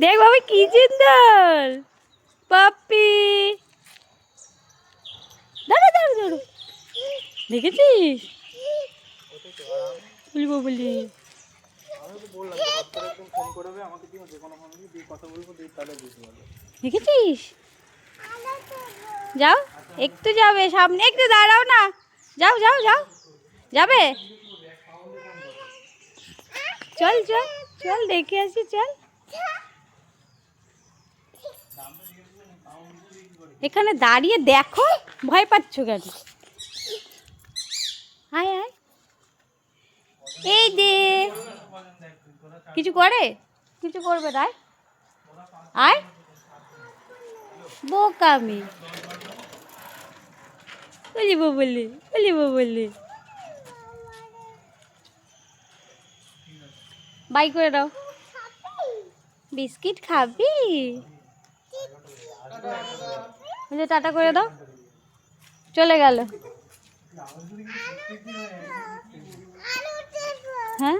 দেখ বাবা কি সুন্দর পাপ্পি। দাঁড়া দাঁড়া দাঁড়া, দেখেছিস বলবো বলি। দেখেছিস? যাও একটু যাবে সামনে, একটু দাঁড়াও না, যাও যাও যাও, যাবে? চল চল চল দেখে আসি, চল। এখানে দাঁড়িয়ে দেখো, ভয় পাচ্ছ কেন? আয় আয়, এই দে। কিছু করে? কিছু করবে তাই? আয় বোকামি, বলিব বলি, বলিব বলি। বাই করে দাও। বিস্কিট খাবি? টাটা করে দাও, চলে গেল। হ্যাঁ